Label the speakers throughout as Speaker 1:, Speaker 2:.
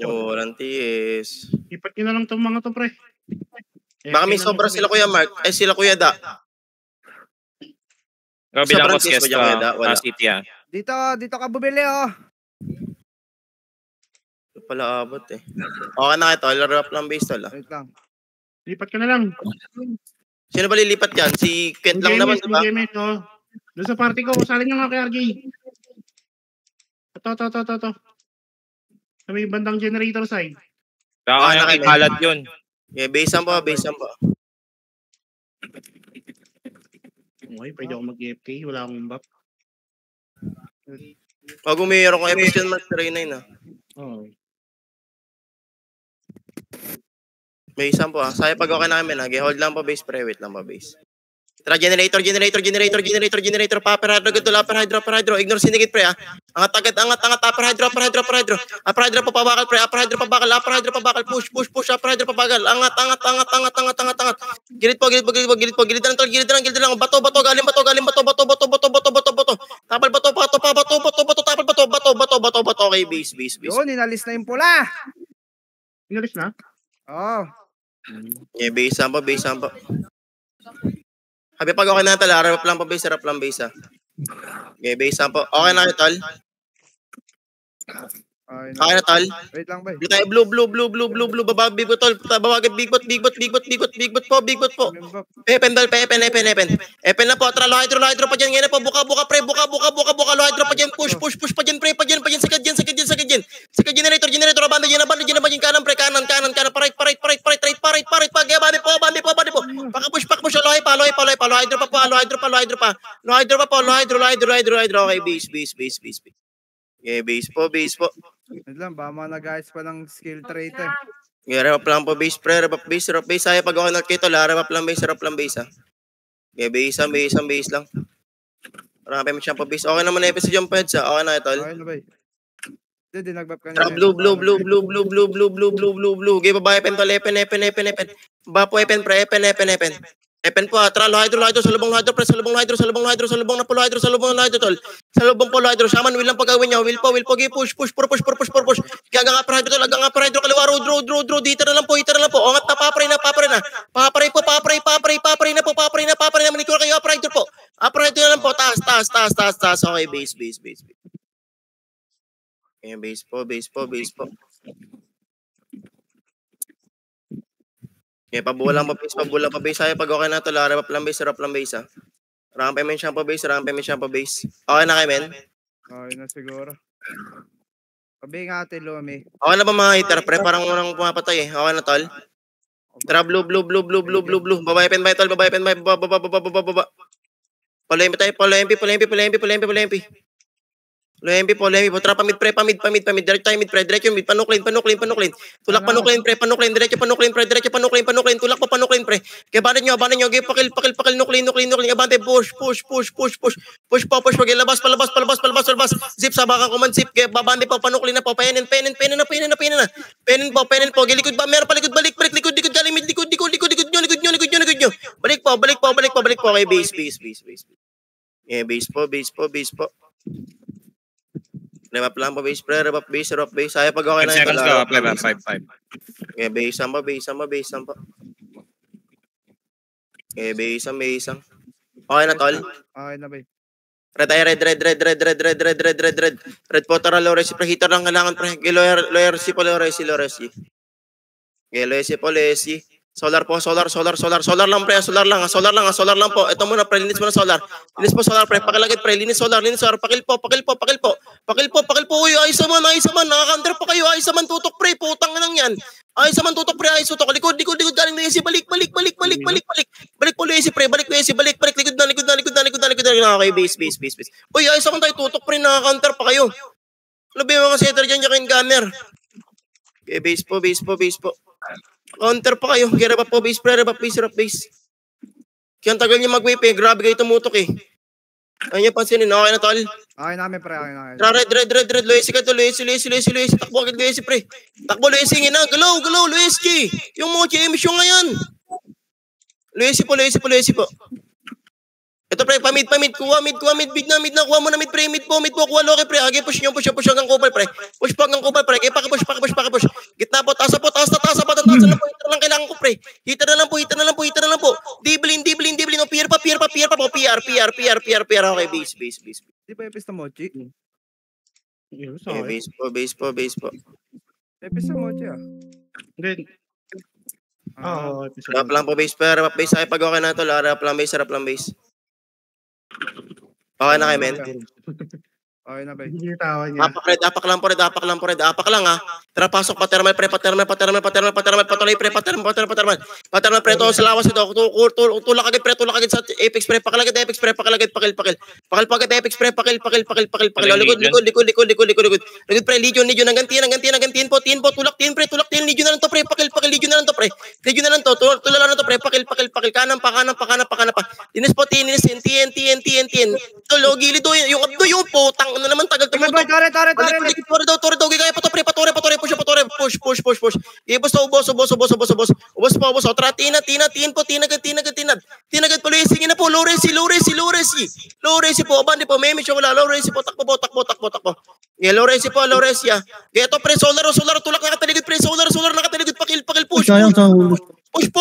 Speaker 1: Walang TS.
Speaker 2: Ipat nyo na lang itong mga to, pre.
Speaker 1: Baka may sobra sila Kuya Mark. Sila Kuya Da.
Speaker 3: Bilang
Speaker 1: Sobrang
Speaker 3: boss
Speaker 1: TS
Speaker 3: guest
Speaker 1: ba dyan, Kuya Da? Wala.
Speaker 3: City ah.
Speaker 4: Dito ka bumili oh.
Speaker 1: Pala abot eh. Okay na ito. Laro up lang base tol.
Speaker 4: Wait lang.
Speaker 2: Lipat ka na lang.
Speaker 1: Sino ba lilipat yan? Si Kent lang naman, diba?
Speaker 2: Doon sa party ko, usalin nyo nga kay RJ. Ito. Sa may bandang generator side.
Speaker 3: Kaya ikalat yun.
Speaker 1: Yeah, base po.
Speaker 2: Okay, pwede ako mag-FK. Wala akong buff.
Speaker 1: Pag umayroon kong episode Master Ray 9 ah.
Speaker 2: Oo.
Speaker 1: May isang po ah. Saya pag okay namin ah. Hold lang po base, pre. Wait lang po base. Tara, generator. Upper hydro. Ignore syndicate, pre ah. Angat, upper hydro. Upper hydro pa bakal, pre. Upper hydro pa bakal. Push. Upper hydro pa bakal. Angat. Gilid po. Gilid lang. Bato. Galing bato. Tapal bato. Okay, base.
Speaker 4: Yun, inalis na yung pula.
Speaker 2: Inalis na?
Speaker 4: Oo.
Speaker 1: Yeah, base po. Habi pag okay na tol, harap lang base ah. Okay, base po. Okay na tol. Okay na tol.
Speaker 4: Wait lang ba?
Speaker 1: Blue. Baba big bot tol. Big bot po. Epen. Epen na po, tara lo hydro pa diyan. Ngayon po, buka pre, buka lo hydro pa diyan. Push pa diyan pre, pa diyan. Sakad generator, banda diyan kanan pre, kanan right, bandi po. Paka-push lo hydro pa. Okay, base. Okay, base po.
Speaker 4: Wait lang, baka na guys pa ng skill trait eh.
Speaker 1: Rep lang po base, pre. Rep base. Saya pag ako nagkito, rep lang base ah. Okay, base lang. Marami mo siya po base. Okay naman na episode yung peds ah. Okay na ito.
Speaker 4: Okay na ba? Hindi, nagbab ka
Speaker 1: na. Blue. Okay, babae pen tol. Epen. Baba po epen, pre. Epen. Epen po, tara lo hydro, salubong hydro, pre, salubong na po lo hydro, tol. Salubong po lo hydro, shaman, will lang pagawin niya, will po, push. Gagang upper hydro, kaliwa, road, dito na lang po, ongat na, papray na, papray na, manikura kayo, upper hydro na lang po, taas, okay, base. Okay, base po. Okay, pabulang pa base. Ay, pag okay na ito, rep lang base ah. Rampe men siya pa base. Okay na kayo, men?
Speaker 4: Okay na siguro. Pabi nga ate, Lumi.
Speaker 1: Okay na ba mga hitter, pre? Parang unang pumapatay eh. Okay na, tol? Tara, blue. Babae pen, tol. Baba. Palo MP. Lo MP po. Tara, pamid. Direct tayo mid, pre. Direct yung mid. Panuklin. Tulak panuklin, pre. Diretso panuklin. Tulak pa panuklin, pre. Kaya banan nyo. Kaya pakil. Nuklin. Abante, push. Push po. Wag ilabas. Palabas. Zip, sabakan ko man, zip. Kaya babante po. Panuklin na po. Penin na. Penin po. Gilikod ba? Meron pa likod. Balik. Likod. Galing mid. Likod nyo. Balik po. Okay, base. Yeah, base po. Rep lang po base, pre. Rep base. Saya pag okay na ito.
Speaker 3: 5 seconds ka, play ba? 5.
Speaker 1: Okay, base po. Okay, base. Okay na, tol?
Speaker 4: Okay na ba?
Speaker 1: Red po, tara, low resi. Preheater lang kailangan, pre. Low resi. Okay, low resi. Solar lang, pre. Solar lang po. Ito muna, pre. Linis mo na solar. Linis po solar, pre. Pakilagit, pre. Linis solar. Pakil po. Uy, ayos naman. Nakaka-under pa kayo. Ayos naman, tutok, pre. Putang nang yan. Ayos naman, tutok, pre. Ayos, tutok. Likod. Galing na yesi. Balik. Balik po, yesi, pre. Balik. Likod na. Okay, base. Uy, ayos naman tayo, tutok, pre. Nakaka-under pa kayo. Labi yung mga setter dyan, yakin gunner. Okay, base po. Counter pa kayo. Kaya rep po base, pre. Rep base. Kaya ang tagal niya mag-wave eh. Grabe kayo tumutok eh. Ayun niyo pansinin. Okay na, tol?
Speaker 4: Okay namin, pre.
Speaker 1: Tara, red. Luesi ka to. Luesi. Takbo agad, Luesi, pre. Takbo, Luesi. Ngina. Galaw, Luesi. Yung mochi emission ngayon. Luesi po. Ito pre, mid, kuha, mid na, kuha mo na mid pre, mid po, kuha Loki pre, agi push hanggang kupal pre, push po hanggang kupal pre, kaya pakipush, gitna po, taas na po, taas na po, hitter lang kailangan ko pre, hitter na lang po, diblin, o PR pa po, PR, okay, base.
Speaker 4: Di ba epis na mochi?
Speaker 2: Yun,
Speaker 1: Okay, base po.
Speaker 4: Epis na mochi ah.
Speaker 2: Then,
Speaker 4: Ah,
Speaker 2: episode.
Speaker 1: Rap lang po base, pero rap base, ay pag okay na ito, rap lang base. Okay na kayo, men?
Speaker 4: okay na ba?
Speaker 2: Hindi yung tawa niya.
Speaker 1: Apak lang po, apak lang ha. Tara, pasok, patermal, patuloy pre, patermal pre, to sa lawas ito, tulak agad sa Apex pre, pakilagad Apex pre, pakil pagad Apex pre, pakil, likod pre, Legion, hanggang po, tulak pre, Legion na lang to pre, pakil, Legion na lang to pre, tulala na to pre, pakil, kanan pa, tinis po, TN, tulo, gilid do, yung abdo, yung putang, ano naman, tagal tumutok.
Speaker 4: Tore.
Speaker 1: Tore daw, gigaya pa to pre, push. Ibos to, ubos po, tara, tinad po, tinagad po, lisingin na po, low resi po, abandi po, meme siya wala, low resi po, takbo. Yeah, low resi ya. Gaya to pre, solar, tulak nakataligid pre, solar nakataligid, pakil, push. Push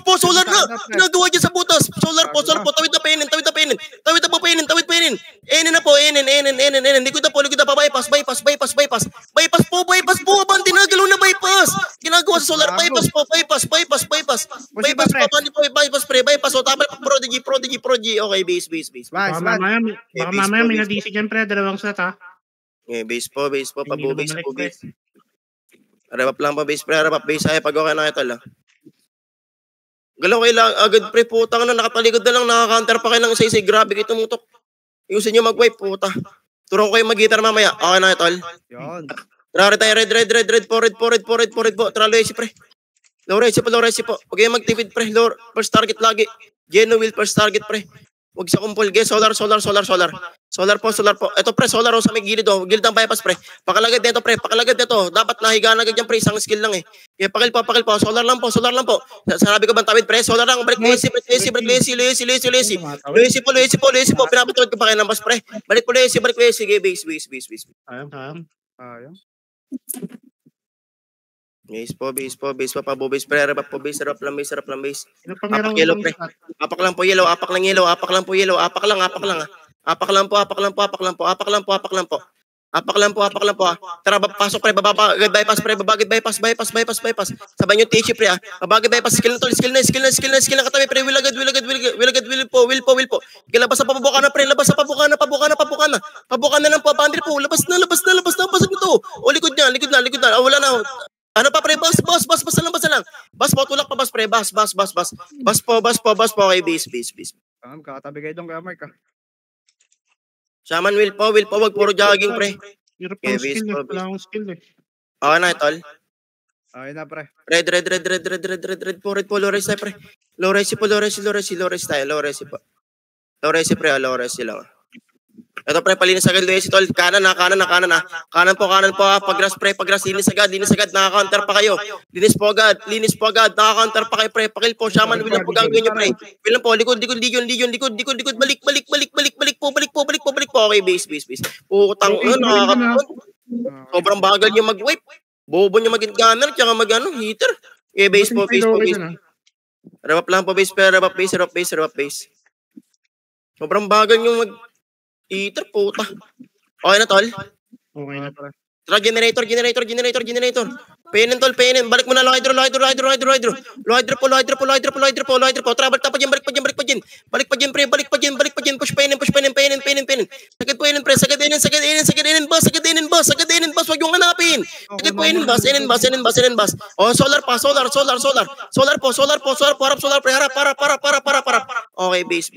Speaker 1: po, solar na. Ginagawa dyan sa butas. Solar po, tawid na painin. Enin na po, enin. Likod na po, bypass po, abang tinagalaw na bypass. Ginagawa sa solar, bypass po. Bypass o tapal pa, prodigy. Okay, base.
Speaker 2: Baka mamaya may nadisi dyan pre, dalawang set ha.
Speaker 1: Okay, base po,
Speaker 2: Hindi na bumalik, pre.
Speaker 1: Arap lang pa, base, ay pag okay na ito lang. Galaw kayo lang, agad pre, putang na, nakataligod na lang, nakakanter pa kayo lang isa, grabe kayo tumutok. Ayusin nyo mag-wipe, puta. Turong kayo mag-guitar mamaya, okay na ito.
Speaker 4: Yan.
Speaker 1: Tara tayo, red, forward po, tara, low pre. Low resi po, huwag kayo mag-tipid pre, first target lagi. Genuine first target pre. Huwag sa kumpul, solar po. Ito pre, solar sa may gilid ang bypass pre. Pakalagad nito pre, dapat nahiga na agad yan pre, isang skill lang eh. Kaya pakil po, solar lang po. Sanabi ko bang tawid pre, solar lang, break lazy po, pinapatawid ko pa kayo ng bus pre. Balik po lazy, sige, base.
Speaker 2: Ayun.
Speaker 4: Ayun.
Speaker 1: Base po, pabubase pre, rap po base, sarap lang base.
Speaker 2: Ano pang meron
Speaker 1: Apak yellow
Speaker 2: ng
Speaker 1: pre.
Speaker 2: shot?
Speaker 1: Apak lang po yellow, apak lang yellow, apak lang. Apak lang po. Tara, pasok pre, babagad bypass pre, bypass. Sabay nyo TH pre babagad bypass, skill na katabi pre, will po. Labas na pabuka na pre, pabuka na lang po, bandit po, labas na, pasok nito. O likod na, wala na. Ano pa pre, boss lang. Boss po, tulak pa boss pre, boss po, okay, base.
Speaker 4: Kakatabi kayo doon kay Mark ah.
Speaker 1: Shaman will po, wag puro jogging pre.
Speaker 2: Hirap
Speaker 1: Okay,
Speaker 2: ng skill
Speaker 1: base,
Speaker 2: eh. Wala akong skill eh.
Speaker 1: Okay na tol.
Speaker 4: Okay na pre.
Speaker 1: Red po, low res tayo pre. Low res po. Low res pre, low res lang. Ito pre, palinis agad Luis tol. Kanan po. Pag-grass pre, linis agad, naka-counter pa kayo. Linis po agad, naka-counter pa kayo pre. Pakil po, shaman, will lang po gagawin nyo pre. Will lang po, likod, balik po. Okay, base. Putang, nakakapon. Sobrang bagal nyo mag-wipe. Bobo nyo maging gunner, tsaka heater. Okay, base po. Rap lang po base. Sobrang bagal nyo mag-heater, puta. Okay na tol.
Speaker 2: Okay na.
Speaker 1: Tara, generator. Penin tol. Balik mo na lang hydro. Low hydro po. Tara, balik pa dyan. Balik pa dyan, pre. Push penin. Sagad po enin, pre. Sagad enin, boss. Wag yung hanapin. Sagad po enin, boss. Oh, solar pa. Solar po. Harap solar, pre. Harap. Okay, base.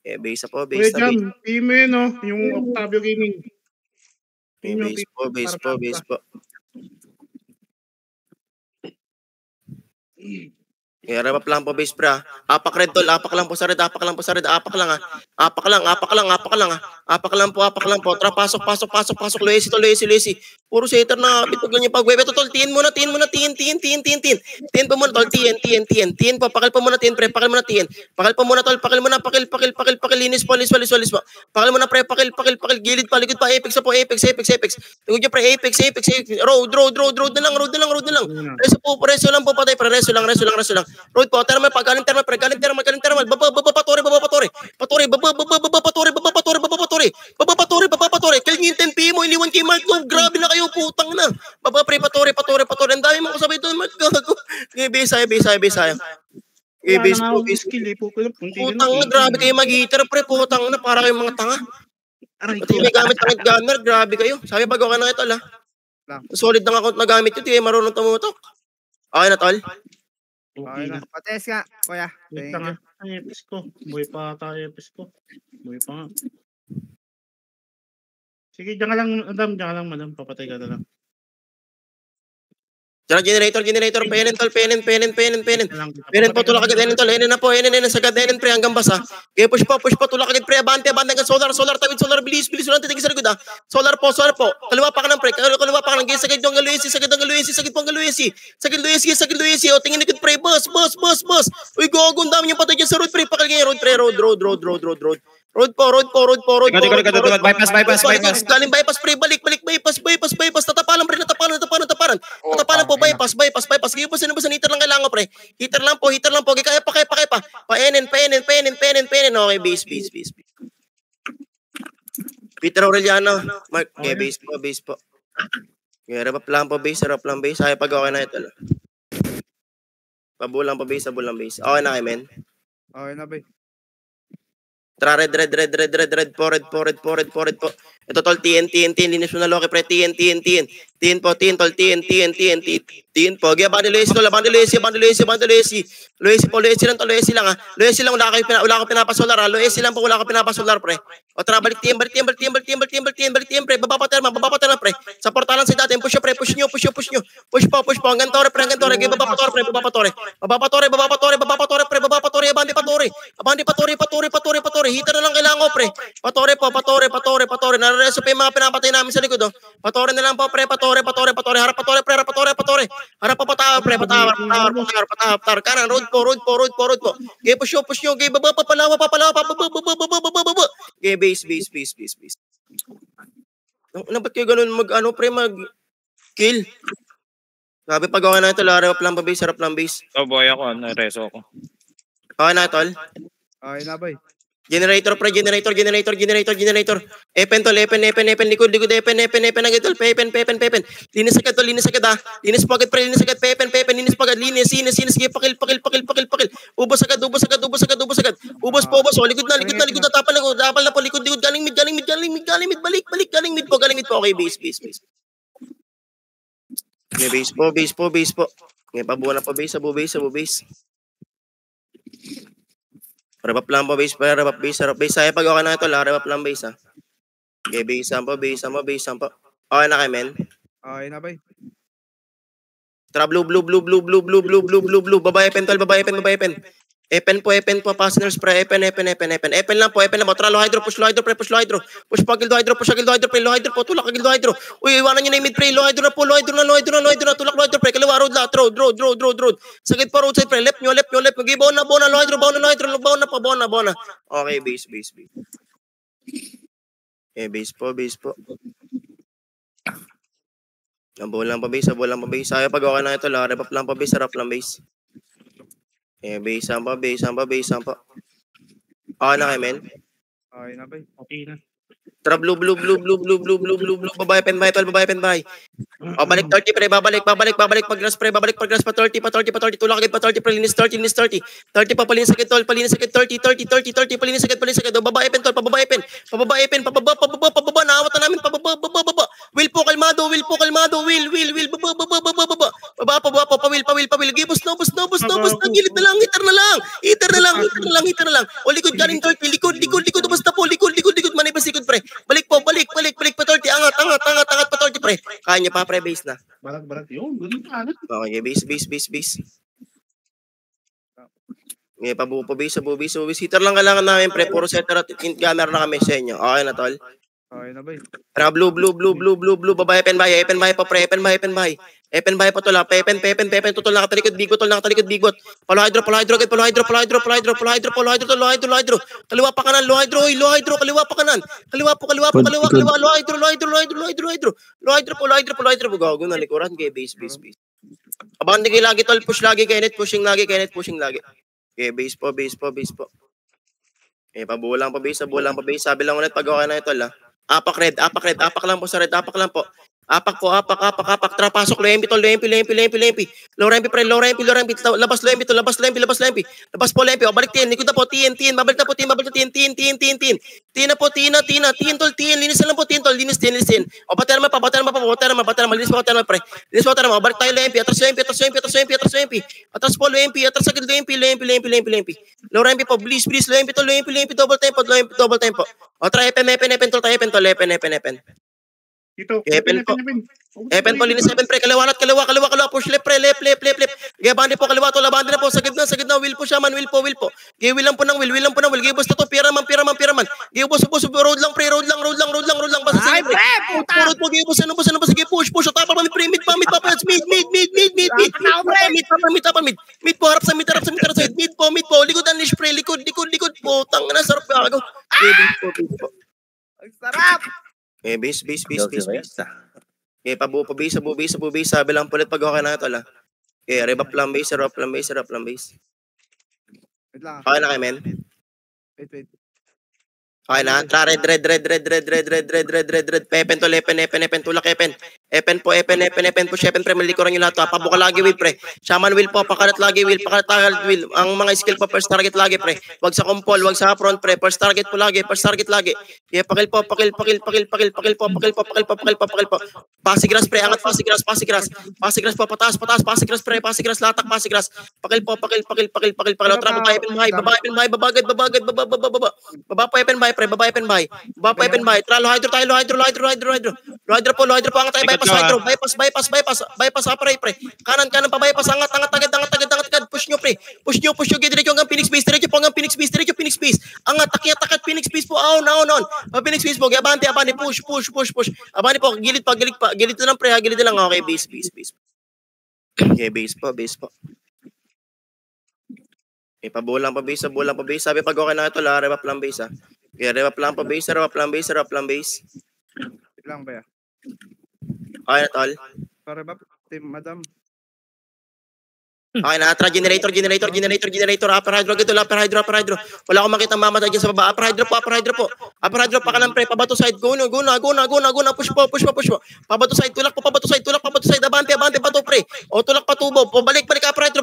Speaker 1: Okay, base po.
Speaker 2: Kuya Jam, team mo yun oh. Yung Octavio Gaming.
Speaker 1: Base po. Kaya rep lang po base pre ah. Apak red tol, apak lang po sa red, apak lang po sa red, apak lang ah. Apak lang ah. Apak lang po. Tara, pasok. Luesi tol, Luesi. Puro setter na bitog lang yung pag-web. Ito tol, tiin muna. Tiin pa muna tol, tiin po. Pakil pa muna tiin pre, pakil muna tiin. Pakil pa muna tol, pakil. Linis po. Pakil muna pre, pakil. Gilid pa, likod pa, apex po, apex. Tugod nyo pre, apex. Road na lang. Reso lang po patay pre, reso lang. Road po, termal, galing termal. Baba patore. Kaya yung 10 mo, iniwan kay Mark. Grabe na kayo, putang na. Baba pre, patore. Ang dami mo kasabay doon, Mark. Okay, base tayo. Okay, base po.
Speaker 2: Skill eh.
Speaker 1: Putang na, grabe kayo mag-hitter pre, putang na, para kayong mga tanga.
Speaker 2: Aray
Speaker 1: Pati may gamit ng gunner, grabe kayo. Sabi pag okay na ito, solid ng account na gamit yun, di kayo marunong tumutok. Okay na, tol?
Speaker 4: Okay na. Pates nga, kuya.
Speaker 2: Wait lang ah. Ay, epis ko. Buhay pa tayo, epis ko. Buhay pa nga. Sige, diyan ka lang, madam. Papatay ka na lang.
Speaker 1: Tara, generator, penen tol. Penen po, tulak agad, enen tol. Enen sagad, enen pre, hanggang basa. Okay, push po, tulak agad pre, abante, hanggang solar, tawid, solar, bilis, ulang titigil sa likod ah. Solar po. Kaliwa pa ka ng pre, sagad yung Luesi, sagad Luesi, o tingin likod pre, boss. Uy, gogo, ang dami yung patay dyan sa road pre, pakal ganyan, road pre, road. Road po.
Speaker 3: Bypass.
Speaker 1: Galing bypass pre, balik. Bypass. Tatapalan pre, natapalan po, bypass. Sige po, sino ba sa heater lang kailangan pre? Heater lang po. Kaya pa. Paenen. Okay, base. Peter Aureliano. Mark, okay, base po. Okay, rep lang po, base. Ay, pag okay na ito. Pabulang po, base. Okay na kayo, men.
Speaker 4: Okay na, bay.
Speaker 1: Tara, red po. Ito tol, TN, linis mo na Loki pre, TN po, TN po. Gaya, bandi Luesi, Luesi lang ah. Luesi lang, wala ko pinapasolar ah. Luesi lang po, wala ko pinapasolar pre. O tara, balik TN pre, baba pa terma pre. Sa portalan sa dati, push nyo. Push po, hanggang tore pre, gaya, baba pa tore, abandi patore. Hitter na lang kailangan ko pre. Patore. Nareso pa yung mga pinapatay namin sa likod oh. Patore na lang po pre, patore. Harap patore. Harap pa patawar pre, patawar. Kanan, road po. Okay, push nyo. Okay, baba, papalawa. Baba. Okay, base. Ba't kayo ganun mag-kill? Sabi pag okay na ito, harap lang base.
Speaker 3: Oh boy ako, reso ako.
Speaker 1: Okay na, tol?
Speaker 4: Okay na, bay.
Speaker 1: Generator. Epen, likod, epen, agad, tol, pepen. Linis agad ah. Linis pagad, pepen, linis pagad, linis, sige, pakil. Ubos agad. Ubos po, oh, likod na, tapal na po, likod, galing mid, balik, galing mid po, okay, base. Okay, base po. Okay, pabuha na po, base. Rep lang po, base. Saya pag okay na ito, rep lang base ah. Okay, base po. Okay na kayo, men?
Speaker 4: Okay na, bay.
Speaker 1: Tara, blue. Babae pen. Epen po, fasteners pre, epen lang po. Tara, low hydro, push pre. Push pa, gildo hydro, pre, low hydro po, tulak, gildo hydro. Uy, iwanan nyo na yung mid pre, low hydro na, tulak, low hydro pre, kaliwa, road. Sagid pa, roadside pre, left nyo, mag-ibaw na, low hydro, baon na. Okay, base. Okay, base po. Abol lang pa base. Ayaw pag okay na ito, rep up lang pa base, harap lang base. Eh, base pa. Okay na kayo, men?
Speaker 4: Okay na, bay.
Speaker 2: Okay na.
Speaker 1: Tara, blue. Babae pen bahay. O, balik 30 pre, babalik pag-grass pre, babalik pag-grass pa 30, tulak agad pa 30 pre, linis 30 pa, palinis agad tol, 30, palinis agad, o, babae pen tol, pababa, naawat na namin, pababa, will po kalmado, baba, pawil, gibos, gilid na lang, hitter na lang, o, likod, galing 30, likod, basta po, likod, manipas likod pre, balik pa 30, angat pa 30 pre, kaya niya pa pre, base na.
Speaker 2: Balag. Yun, ganun ka.
Speaker 1: Okay, base. Sige, pabubis. Hitter lang kailangan namin, pre. Puro setter at gunner na kami sa inyo. Okay na, tol?
Speaker 4: Okay na, bay.
Speaker 1: Tara, blue. Babae, pen bahay po, pre. Pen bahay. Pen bahay po, tol. Pepen. Tutol, nakatalikod, bigot. Palo hydro, Kaliwa pa kanan, low hydro. Kaliwa pa kanan. Kaliwa, low hydro. Gago na likuran, kay base. Abangan kayo lagi, tol. Push lagi, Kenneth. Pushing lagi. Okay, base po. Pabulang pa base. Sabi lang ulit pag okay na ito, la. Apak lang po sa red, apak lang po. Apak. Tara, pasok, low MP. Low rampi, pre, labas low MP. Labas po, lempi. O, balik tin, likod na po, tin. Babalik na po, tin. Tin na po, tin, tol, linis na lang po, tin, tol, linis. O, bater naman, linis po, pre. Linis po, o, balik tayo, lempi. Atras lempi. Atras po, lempi. Atras agad, lempi. Low rampi po, please, low MP, tol, lempi, double tempo. O, try, epen, tol, epen.
Speaker 2: Dito.
Speaker 1: Epen po. Epen po, linis epen, pre. Kaliwa. Push left, pre. Left. Gaya, bandi po, kaliwa to. Labandi na po. Sagid na. Will po siya, man. Will po. Gaya, will lang po ng will. Gaya, basta to. Piraman. Gaya, boss. Road lang, pre. Road lang. Basta sige, pre. Road po, gaya, boss. Ano. Sige, push. Tapal pa, mid pa. Mid. Mid po, harap sa mid. Mid po. Likod, unleash, pre. Likod. Putang na, sarap gago. Base po.
Speaker 4: Ang sarap!
Speaker 1: Eh, base. Eh, pabubis. Sabi lang pulit pag okay na ito, la. Eh, revap lang base.
Speaker 4: Wait lang.
Speaker 1: Okay na kayo, men?
Speaker 4: Wait.
Speaker 1: Okay na. Tara, red. Pepen to, epen. Tulak, epen. Epen po, push, epen, pre. Malikuran yung lahat. Pabuka lagi, will, pre. Shaman, will po. Pakarat lagi, will. Ang mga skill po, first target lagi, pre. Wag sa compol, wag sa front, pre. First target lagi. Yeah, pakil po. Pasigras, pre. Angat, pasigras po, pataas, pasigras, pre. Pasigras, latak, pasigras. Pakil po. Tara, baba, epen, bahay. Baba po, epen, bahay, pre. Baba, epen, bahay. Tara, low hydro po. Angat tayo, bypass, apray, pre. Kanan pa, bypass, angat agad. Push nyo, pre. Push nyo, diretso hanggang Phoenix Base. Angat, takyat, Phoenix Base po. On. Phoenix Base po, abante, push. Abante po, gilid pa. Gilid na lang, pre, gilid na lang. Okay, base. Okay, base po. Okay, pabulang pa base. Sabi pag okay na ito, la, revap lang base, ha. Okay, revap lang pa base.
Speaker 4: Wait lang, bay.
Speaker 1: Okay na, tol.
Speaker 4: Para ba, team, madam?
Speaker 1: Okay na, tara, generator, upper hydro. Wala akong makita mamatay dyan sa baba. Upper hydro po. Pa ka lang, pre, pabato side. Go na. Push po. Pabato side, tulak po. Abante, pato, pre. O, tulak pa tubo. O, balik, upper hydro.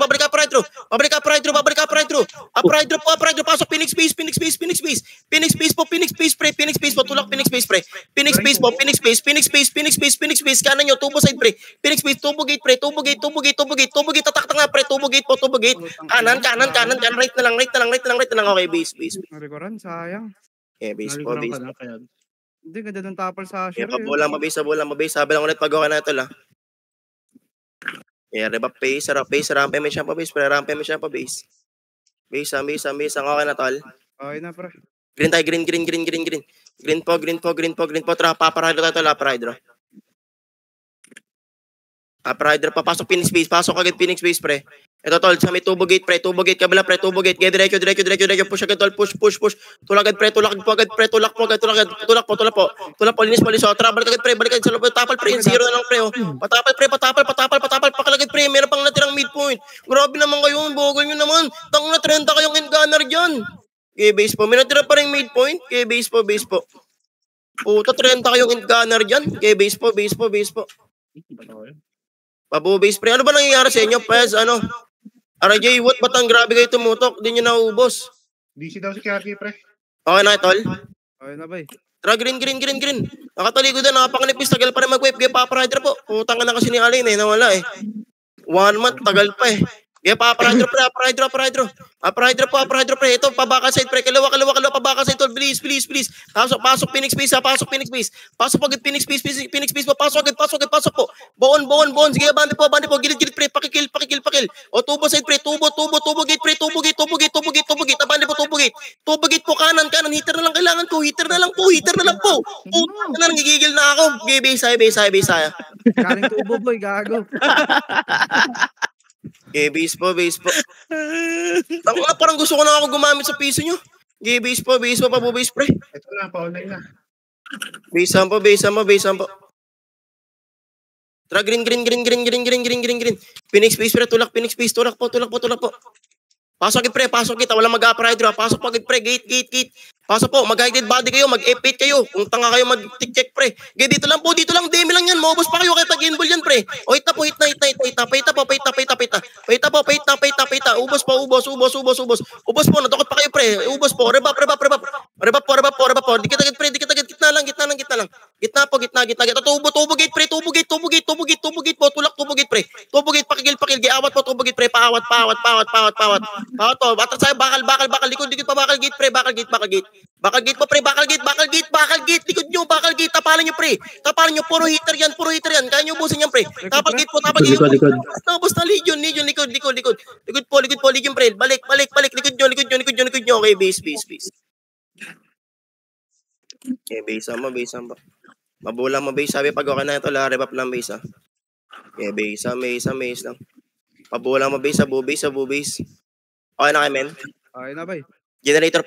Speaker 1: Upper hydro, pasok, Phoenix Base, pre. Tulak, Phoenix Base, kanan nyo, tubo side, pre. Phoenix Base, tubo gate, pre. Tubo gate, tatak nga, pre. Tubo gate. Kanan, right na lang. Okay, base.
Speaker 4: Nalikuran, sayang.
Speaker 1: Okay, base.
Speaker 2: Nalikuran ka na kaya.
Speaker 4: Hindi, ganda ng tapal sa
Speaker 1: Okay,
Speaker 4: Asher.
Speaker 1: pabulang mabase. Sabi lang ulit pag okay na ito, la. Okay, revap base, rampe may siya pa base, pre. Base, ang okay na, tol.
Speaker 4: Okay na, pre.
Speaker 1: Green tayo, green. Green po. Tara, upper hydro tayo, upper hydro. Papasok Phoenix Base. Pasok agad Phoenix Base, pre. Ito, tol, sa may tubo gate, pre. Kabila, pre. Tubo gate. Gaya, diretso. Push agad, tol. Push. Tulak agad, pre. Tulak po. Linis po. Tara, balik agad, pre. Sa loob. Tapal, pre. Yung zero na lang, pre. Patapal. Pakalagad, pre. Meron pang natirang midpoint. Grabe naman kayo. Bogol nyo naman. Tang na 30 kayong end gunner dyan. Okay, base po. May natira pa rin midpoint. Okay, base po. Puta, 30 kayong end gunner dyan. Okay, base po. Pabu base, pre. Ano ba nangyayari sa inyo, Pez? RJ, what? Ba't ang grabe kayo tumutok? Di nyo naubos.
Speaker 2: DC daw si KRG, pre.
Speaker 1: Okay na, tol.
Speaker 4: Okay na, bay.
Speaker 1: Tara, green. Nakatalikod na, nakapangnipis. Tagal pa rin mag-wave. Gaya, upper hydro po. Putang na kasi ni Alin, nawala, 1 month, tagal pa, Gaya, upper hydro, pre. Upper hydro, pre. Ito, pabaka side, pre. Kaliwa, pabaka side, tol. Please. Pasok, Phoenix Base, Pasok agad, Phoenix Base po. Pasok po. Boon. Sige, bandi po. Gilid, pre. Pakikil. pakil. O tubo side pre, tubo gate pre, tubo gate. Abante po tubo gate. Tubo gate po kanan, hitter na lang kailangan ko. Hitter na lang po. Puta na lang, gigigil na ako. Okay, Bisaya.
Speaker 4: Galing tubo boy, gago.
Speaker 1: Okay, base po. Parang gusto ko na ako gumamit sa piso nyo. Okay, base po, pabubase pre.
Speaker 2: Ito na, pa-online na.
Speaker 1: Basehan po. Tara, green. Phoenix base pre, tulak po. Pasok git pre, kita. Walang mag-up-ride ra. Pasok pa git pre, gate. Pasok po, mag-guided body kayo, mag-F8 kayo. Kung tanga kayo, mag-tick-check pre. Okay, dito lang po, demi lang yan. Maubos pa kayo, kaya tag-inball yan pre. O, hit na. Paita. Ubos po. Ubos po, natukot pa kayo pre. Ubos po, rebap. Dikit pre, gitna lang. Gitna po. Tubo gate pre, tubo gate po. Tulak tubo gate pre. Tubo gate, pakigil. Giawat po, tubo gate pre, paawat. Pawat to, atras tayo, bakal, likod pa, bakal gate pre, bakal gate po pre, bakal gate, likod nyo, bakal gate, tapalan nyo pre, puro hitter yan, kaya nyo ubusin yan pre, tapal gate po,
Speaker 5: Likod.
Speaker 1: Basta legion, likod po, legion pre, balik, likod nyo, okay, base. Okay, base mo. Mabulang mo base, sabi pag okay na ito, rebap lang base Okay, base lang. Pabulang mo base, bubase. Okay na kayo, men?
Speaker 4: Okay na bay.
Speaker 1: Generator,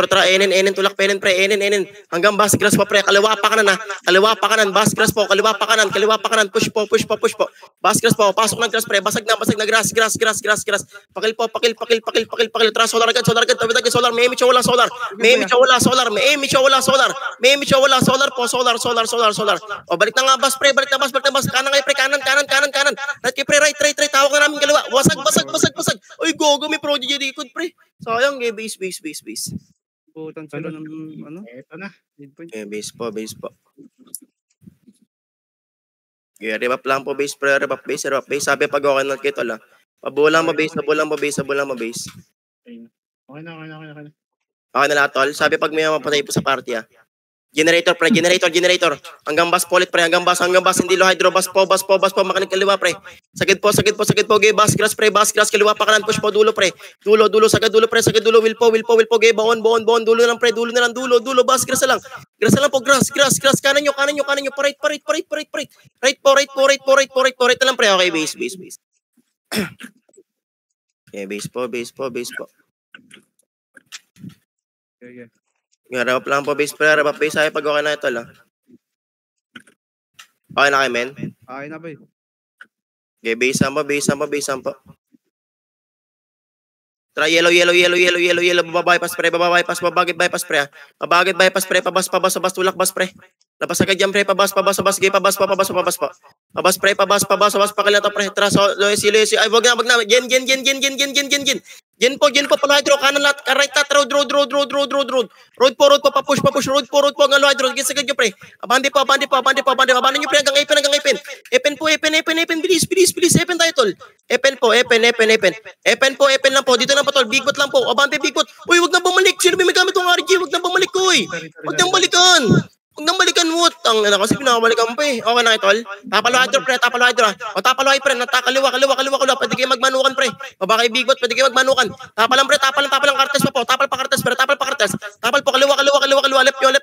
Speaker 1: tara, enen, tulak, penen, pre, enen, hanggang bas, grass pa, pre, kaliwa pa kanan, bas, grass po, kaliwa pa kanan, push po, bas, grass po, pasok ng grass, pre, basag na, grass, pakil, tara, solar agad, tawid agad, solar, may emicho, wala solar, po, solar, o, balik na nga, bas, kanan kayo, pre, kanan, right kayo, pre, right, tawag na namin kaliwa, basag, uy, gogo, may pro, likod pre. Sayang eh, base.
Speaker 4: Butan sila ng ano?
Speaker 2: Ito na.
Speaker 4: Midpoint.
Speaker 1: Okay, base po. Okay, rebap lang po base pre, rebap base. Sabi pag okay na kito la. Pabulang mo base.
Speaker 2: Okay na.
Speaker 1: Okay na lahat tol. Sabi pag may mapatay po sa party Generator pre, generator. Hanggang bus po ulit pre, hanggang bus, hindi lo hydro, bus po, makinig kaliwa pre. Sagid po, gay, bus grass, kaliwa pa kanan, push po, dulo pre. Dulo, sagad dulo pre, will po, gay, baon, dulo na lang, dulo, bus grass na lang po, grass, kanan nyo, right na lang pre, okay, base. Okay, base po.
Speaker 4: Okay.
Speaker 1: Rebap lang po base pre, sabi pag okay na ito la. Okay na kayo, men?
Speaker 4: Okay na bay.
Speaker 1: Okay, base po. Tara, yellow, bababypass pre, babagit bypass pre, pabas, tulak, bas pre. Labas agad yan pre, pabas, gay, pabas po. Pabas pre, pakilata pre, tara, so, ay, wag na, gen. Gen po, pala hydro, kanan lahat, right tat, road po, papush, road po, hanggang hydro, gis agad nyo pre, abandi po, abanin nyo pre, hanggang epen po, bilis, epen tayo tol, epen lang po, dito lang po tol, bigbot lang po, abante bigbot, uy, wag na bumalik, sino may gamit ng RG, wag na bumalik ko, wag nang balikan mo, kasi pinakabalikan pa eh. Okay na ito, tol. Tapalo hydro pre. O tapalo hydro pre, kaliwa, pwede kayo magmanukan pre. O baka ibigot, pwede kayo magmanukan. Tapal kartes pa po, tapal pa kartes. Tapal po, kaliwa, left nyo.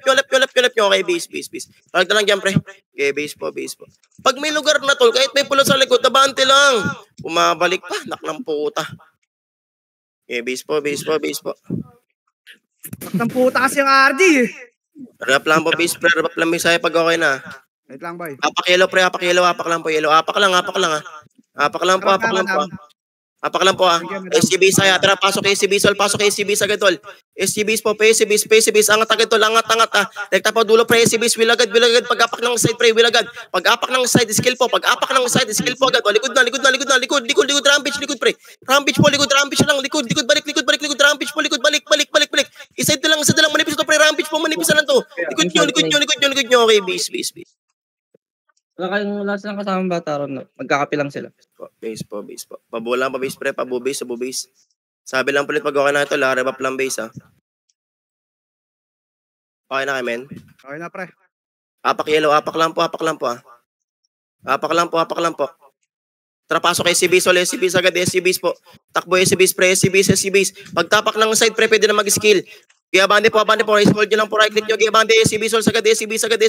Speaker 1: Okay, base. Talag na lang dyan pre. Okay, base po. Pag may lugar na tol, kahit may pula sa likod, tabante lang. Pumabalik pa, naklang puta. Okay, base po.
Speaker 4: Ang puta kasi yung RD eh.
Speaker 1: Rebap lang po base pre, rebap lang sa'yo pag okay na.
Speaker 4: Wait lang bay.
Speaker 1: Apak yellow pre, apak lang po. Apak lang po SCB saya, tara pasok SCB agad tol. SCB po, PCB, angat agad tol, angat Rekta po dulo pre, SCB, will agad, pag-apak ng side pre, will agad. Pag-apak ng side skill po, agad. Likod na, rampage, likod pre. Rampage po, likod lang, balik, rampage po, balik. Isa lang, manipis ito pre, rampage po, manipis na lang to. Likod nyo, okay, base.
Speaker 5: Wala silang kasamang bata ron. Magkakapi lang sila.
Speaker 1: Base po. Pabulang pa base pre, pabubase. Sabi lang ulit pag okay na ito, rebap lang base Okay na kayo, men?
Speaker 4: Okay na pre.
Speaker 1: Apak yellow, apak lang po. Apak lang po. Tara, pasok SCBs, all SCBs agad, SCBs po. Takbo SCBs, pre, SCBs. Pagtapak ng side, pre, pwede na mag-skill. Kaya abante po, raise hold nyo lang po, right click nyo, kaya abante SCBs, all sagad SCBs. Sagad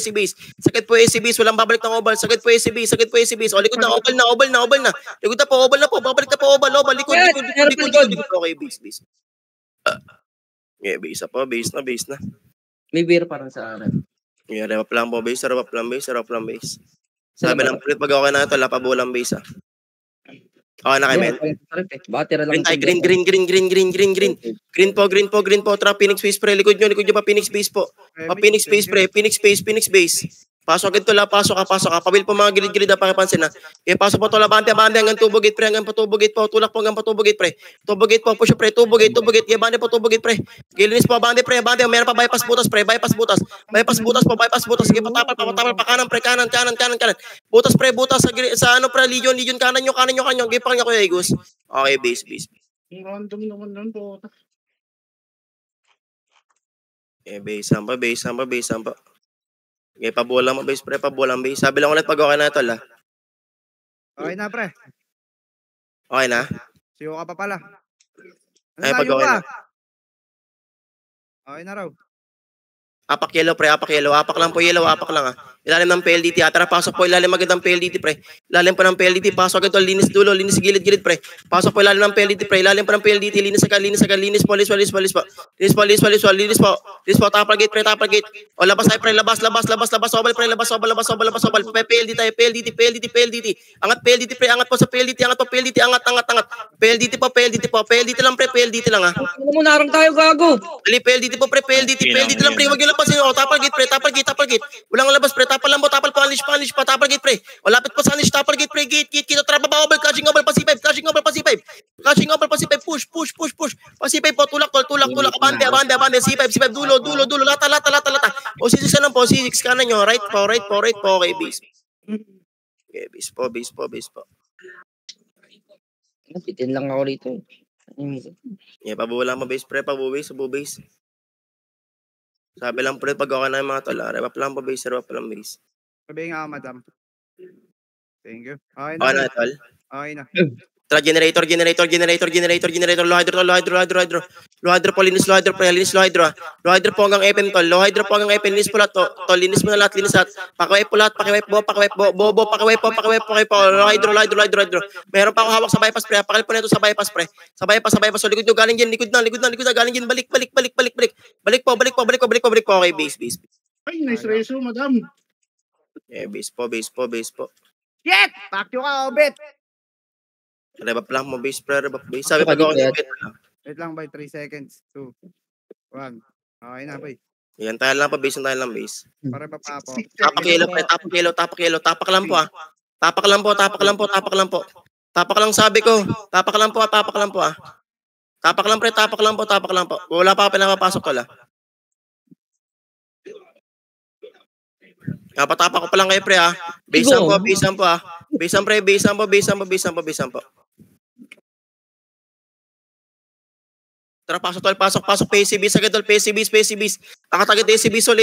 Speaker 1: po SCBs, walang babalik ng obal, sagad po SCBs. O, likod na, obal na. Likod na po, babalik na po, obal, likod. Okay, base. Yeah, base na.
Speaker 5: May beer parang sa akin.
Speaker 1: Yeah, rep lang po, base. Sabi ng pag okay na ito, lapabulang base, ah. Okay na kayo, men.
Speaker 5: Battery lang.
Speaker 1: Green. Green po. Tara, Phoenix base, pre. Likod nyo pa, Phoenix base po. Phoenix base, pre. Phoenix base. Pasok ito, pasok ka. Pabil po mga gilid-gilid na pakipansin, ha. Okay, pasok po ito, abante hanggang tubo gate, pre. Hanggang patubo gate po. Tulak po hanggang patubo gate, pre. Tubo gate po, push, pre. Tubo gate. Okay, abante po, tubo gate, pre. Gilinis po, abante, pre. Meron pa bypass butas, pre. Bypass butas. Sige, patapal pa kanan, pre. Kanan. Butas, pre. Sa ano, pre. Legion. Kanan nyo. Okay, pakinggan ko, Egos. Okay, base.
Speaker 2: Ang random naman nun po.
Speaker 1: Okay, base pa. Okay, pabola mo, base, pre. Base. Sabi lang ulit pag okay na ito, la.
Speaker 4: Okay na, pre.
Speaker 1: Okay na?
Speaker 4: Siyo ka pa pala.
Speaker 1: Ay, pag okay na.
Speaker 4: Okay na raw.
Speaker 1: Apak yellow, pre. Apak lang po, apak lang, ah. Ilalim ng PLDT. Tara, pasok po. Ilalim agad ng PLDT, pre. Ilalim po ng PLDT. Pasok agad. Linis dulo. Linis gilid, pre. Pasok po ilalim ng PLDT, pre. Ilalim po ng PLDT. Linis agad. Linis po. Linis po. Tapal gate, pre. O, labas tayo, pre. Labas. Obal, pre. Labas. PLDT tayo. PLDT. Angat PLDT, pre. Angat po sa PLDT. Angat. PLDT po. PLDT lang, pre. PLDT lang, ah.
Speaker 5: Ano mo narang tayo, gago?
Speaker 1: Dali, PLDT po, pre. PLDT lang, pre. Huwag nyo lang pasin. O, tapal gate, pre. Tapal gate. Walang labas, pre. Tapal lang po, unleash pa, tapal gate, pre. O, lapit po sa unleash, tapal gate, pre. Gate. Trapa ba, obal, clashing obal, pa-C5. Push. Pa-C5 po, tulak. Abante. C5. Dulo. Lata. O, C6 lang po, C6 kanan nyo. Right po. Okay, base. Okay, base po.
Speaker 5: Pitin lang ako rito.
Speaker 1: Yeah, pabuwala mo, base, pre. Base. Sabi lang, pre, pag okay na yung mga tala. Rep lang po, base.
Speaker 4: Sabihin nga, madam. Thank you. Okay
Speaker 1: Okay
Speaker 4: na.
Speaker 1: na, tol.
Speaker 4: Okay na.
Speaker 1: Tara, generator. Low hydro po, linis low hydro, pre. Low hydro po hanggang FM, tol. Linis po lahat, tol. Linis mo na lahat. Pakiwipe po lahat, pakiwipe po. Bobo, pakiwipe po. Low hydro. Meron pa ako hawak sa bypass, pre. Pakil po nito sa bypass, pre. Sa bypass. So, likod nyo, galing dyan. Likod na, galing dyan. Balik. Balik po. Okay, base.
Speaker 2: Ay, nice reso, madam.
Speaker 1: Eh, base po.
Speaker 4: Shit! Pakyo ka, Obet!
Speaker 1: Rebap lang mo, base, pre. Sabi pag okay na,
Speaker 4: Wait lang, by 3 seconds. 2, 1. Okay na, boy.
Speaker 1: yan tayo lang pa, base.
Speaker 4: Para pa pa po.
Speaker 1: Tapak yellow, pre. Tapak lang po, ah. Tapak lang po. Tapak lang, sabi ko. Tapak lang po, ah. Tapak lang, pre. Wala pa ako pinapapasok ko, la. Napatapak ko pa lang kayo, pre, ah. Basean po, ah. Basean, pre. Tara, pasok. PCBs agad, tol. PCBs. Angat agad, SCBs, all.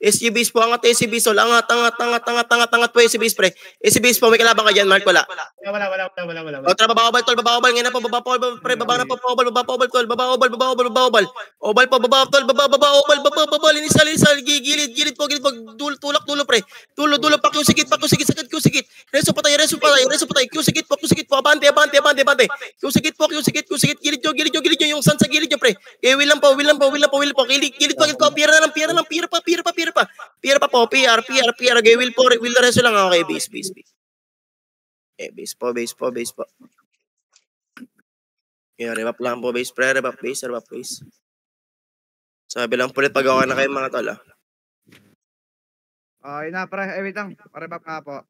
Speaker 1: SCBs po, angat, SCBs, all. Angat po, SCBs, pre. SCBs po, may kalabang ka dyan, Mark, wala.
Speaker 2: Wala.
Speaker 1: O, tara, babawal, tol. Ngayon na po, baba po, pre. Baba na po, tol. Baba, obal po, baba, tol. Baba, linis. Gilid po. Tulak, pre. Dulo, pa, Q-sigit. Reso pa tayo. Q-sigit po. Abante. Q-sigit po. Gilid nyo, yung sun sa gilid nyo, pre. Okay, will lang po. Gilid po. Pira pa po. PR. Okay, will na reso lang. Okay, base. Okay, base po. Yeah, revap lang po, base, pre. Revap base. Sabi lang po ulit pag okay na kayo, mga tol, ah.
Speaker 4: Okay na, pre. Wait lang. Para pa po.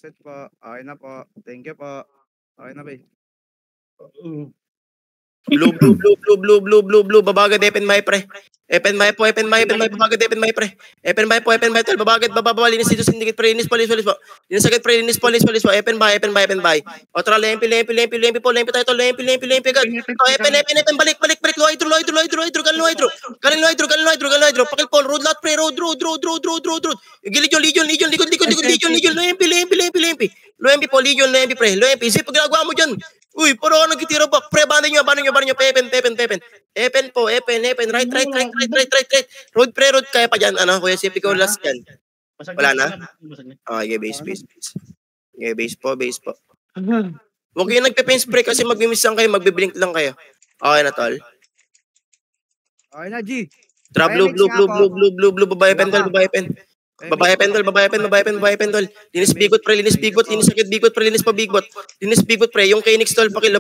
Speaker 4: Set po. Okay na po. Thank you po. Okay na, boy.
Speaker 1: Blue. Babagad, Epen May, pre. Epen May, babagad, Epen May, pre. Epen May, tol. Babagad, bababa, linis dito, sindikit, pre. Linis po. Linis agad, pre. Linis po. Epen May. O, tara, lempi po. Lempi tayo, tol. Lempi agad. O, Epen, balik. Lo hydro. Galin, Pakil po, road lot, pre. Road. Gilid yun, Legion. Lempi. Lempi po, Legion, pre. Lempi, zip, ginagawa mo dyan. Uy, puro ako nagtitira back. Pre, banin nyo. Pepen. Epen po. Right. Road, kaya pa dyan. Ano, Kuya Sip, ikaw last dyan. Wala na? Okay, base. Okay, base po. Huwag kayo nagpe-fence break kasi mag-miss lang kayo, magbe-blink lang kayo. Okay na, tol.
Speaker 4: Okay na, G.
Speaker 1: Tra, blue. Babae pen, tol. Babae pen, tol. Linis bigot, pre. Linis agad bigot, pre. Linis pa bigot, pre. Yung Kenix, tol. Pakilo.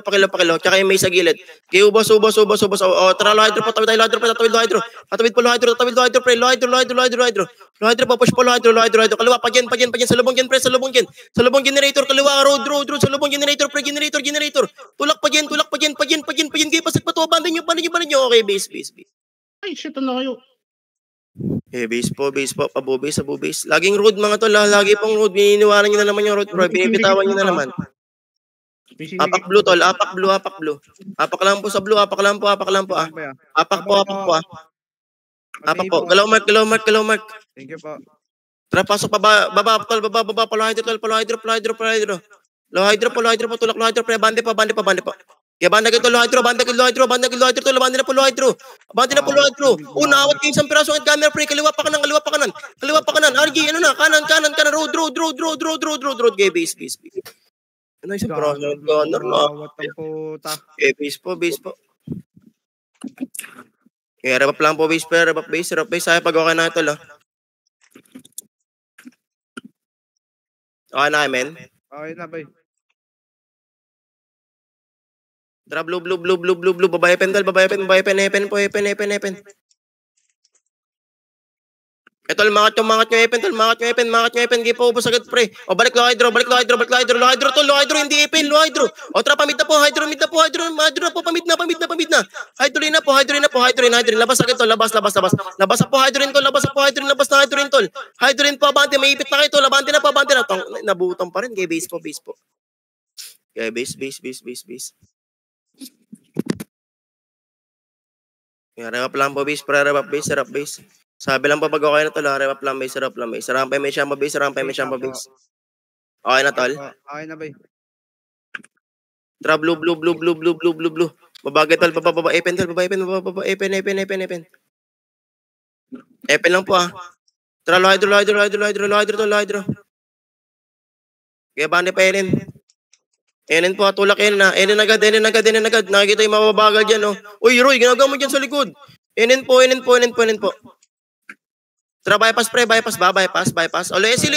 Speaker 1: Tsaka yung may sa gilid. Kaya ubos. O, tara, lo hydro po. Tatawid lo hydro. Tatawid po lo hydro, pre. Lo hydro. Lo hydro po. Push po lo hydro. Kaliwa, pa dyan. Salubong dyan, pre. Salubong generator. Kaliwa, road. Salubong generator, pre. Generator. Tulak pa dyan. Kaya pasag pa to. Bandin nyo. Okay, base.
Speaker 2: Ay, shit, ano kayo?
Speaker 1: Eh, base po, abo base. Laging road mga tol, lagi pong road, bininiwanan nyo na naman yung road, bro, binibitawan nyo na naman. Apak blue tol, apak blue. Apak lang po sa blue, apak lang po. Apak po. Apak po, galaw mark.
Speaker 4: Thank you po.
Speaker 1: Tara, pasok pa, baba, palo hydro. Lo hydro po, tulak lo hydro, pre, bande pa. Kaya banda ka lo hydro, banda na po lo hydro. Nawat kayo isang piraso ng camera, pre, kaliwa pa kanan. RG, kanan, road, gay, base. Ano isang piraso ng camera,
Speaker 4: Gawat ang puta.
Speaker 1: base po. Kaya rebap lang po, base, saya pag okay na ito, Okay na, men.
Speaker 4: Okay na, bay.
Speaker 1: Tara, blue. Babae pen, Epen po. Ito, mangat nyo, Epen. Give po, ubos agad, pre. O, balik lo hydro, Lo hydro, hindi Epen, lo hydro. O, tara, pamid na po, hydro na po, pamid na. Hydro na po. Labas agad to, labas na po, hydro rin, tol. Hydro rin po, abante, may ipit na kayo, tol. Abante na. Nabutang pa rin, kaya base po. Kaya base. Rewap lang po, base. Sabi lang po pag okay na tol, rewap lang base. Sarampay may siyamba base. Okay na tol.
Speaker 4: Okay na, bay.
Speaker 1: Tra, blue. Babagay tol, baba, Epen tol, baba, Epen. Epen lang po Tra, lo hydro. Kaya bande pa Enen po, tulak Enen agad. Nakikita yung mababagal dyan, Uy, Roy, ginagawa mo dyan sa likod. Enen po. Tara, bypass, pre, bypass. O, Loesi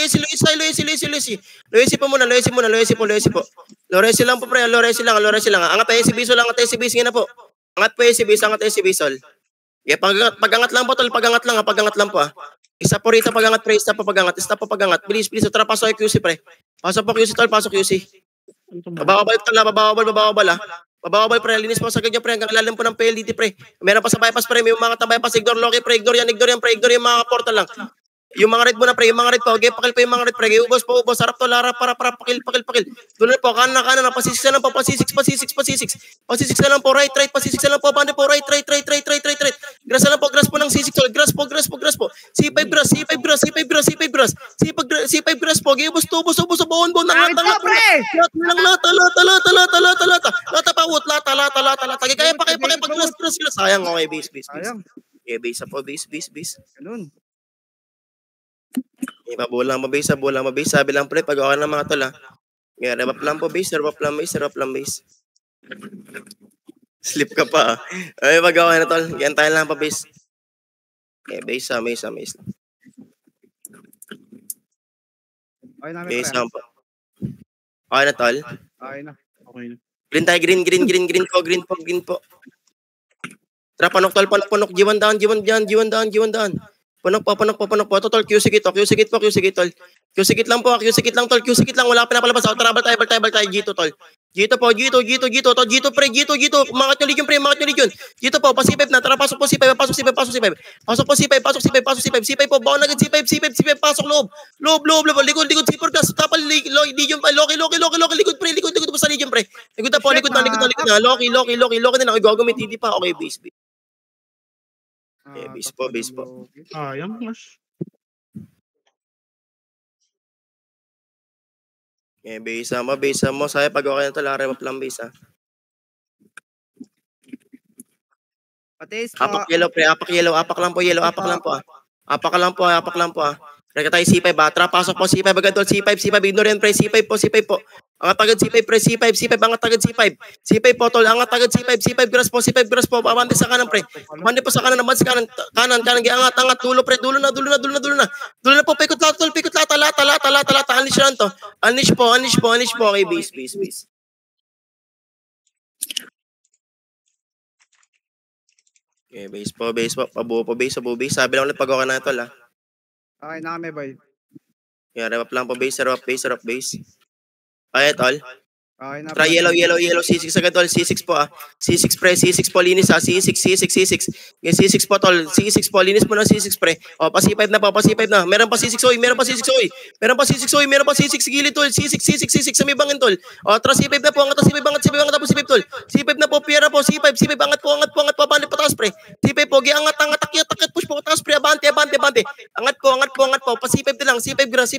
Speaker 1: po muna. Loesi po. Loesi lang po, pre, Loesi lang. Angat tayo si Bisol, nga na po. Angat po si Bisol. Yeah, pagangat lang po, tol, pagangat lang po, Isa po rito, pagangat, pre, stop po pagangat. Please, tara, pasok yung QC, pre. Pasok po QC, tol, Babawal, Babawal, pre. Linis po sa ganyan, pre. Hanggang lalim po ng PLDT, pre. Meron pa sa bypass, pre. May mga bypass. Ignore, Loki, pre. Ignore yan, pre. Ignore yung mga portal lang. Yung mga red mo na, pre. Okay, pakil po yung mga red, pre. Ubos. Sarap to, lara, para, pakil. Doon na po, kanan. Pasisix na lang po. Pasisix na lang po. Right. Pasisix na lang po. Bande po. Right. Grass na lang po. Grass po ng sisix. Grass po. C5 grass. C5 grass po. Ubos. Buon.
Speaker 4: Ito, pre!
Speaker 1: Lata pa, lata. Kaya pag grass. Sayang, okay, base.
Speaker 4: Sayang.
Speaker 1: Okay, base po. Base.
Speaker 4: Ganun.
Speaker 1: Bola mo base. Sabi lang, pre, pag okay na mga tol, Yeah, rewap lang po, base. Slip ka pa, Ay, pag okay na tol. Yan tayo lang pa, base. Okay, base.
Speaker 4: Okay na,
Speaker 1: Base
Speaker 4: pre.
Speaker 1: lang po. Okay na, tol.
Speaker 4: Okay na.
Speaker 1: Green tayo, green po. Tara, panok, tol, panok. Jiwan daan. Panok po. Tol, QC git, tol. QC git lang, tol. QC git lang, wala pa na palabas. Travel tayo, G2, tol. Gito po, Gito, pre, Gito. Umangat yung Legion, pre, umangat yung Legion. Gito po, pasipip na, tara, pasok po C5, pasok C5. Pasok po C5, po, baon agad C5, pasok loob, likod, C4 gas, tapal, Legion, Loki, likod, pre, likod po sa Legion, pre. Likod na po, likod na, Loki na lang, gagawin, hindi pa, okay, base.
Speaker 4: Ah,
Speaker 1: base
Speaker 4: takbo
Speaker 1: po, base
Speaker 4: ng
Speaker 1: po.
Speaker 4: Loki.
Speaker 2: Sayang, mas.
Speaker 1: Base mo, saya pag okay na to, lare mo lang base, ha.
Speaker 4: Patis po.
Speaker 1: Apak yellow, pre, apak lang po, ah. Apak lang po, ah. Reka tayo C5, ha. Tara, pasok po C5, agad tol, C5, ignore yan, pre, C5 po. Angat agad C5, pre, C5, angat agad C5. C5 po, tol, angat agad C5, grass po, abante sa kanan, pre. Abante po sa kanan, abante sa kanan, angat, dulo, pre, dulo na po, pikot lata, unleash lang to. Unleash po, okay, base. Okay, base po, pabuo po, base. Sabi lang ulit pag okay na tol, ha.
Speaker 4: Okay na kami, boy.
Speaker 1: Yeah, rep lang po, base. Okay, tol.
Speaker 4: Okay na.
Speaker 1: Try yellow, C6 agad tol, C6 po, ah. C6 pre, C6 po, linis, ah. C6. Okay, C6 po tol, C6 po, linis mo na C6 pre. O, pa C5 na. Meron pa C6, oy. Meron pa C6, gilid tol, C6, sa may bangin tol. O, tara C5 na po, angat C5 tapos C5 tol. C5 na po, Piera po, C5, angat po, abante pataas pre. C5 po, angat, takyat, push po, taas pre, abante. Angat po, pa C5 na lang, C5 grass.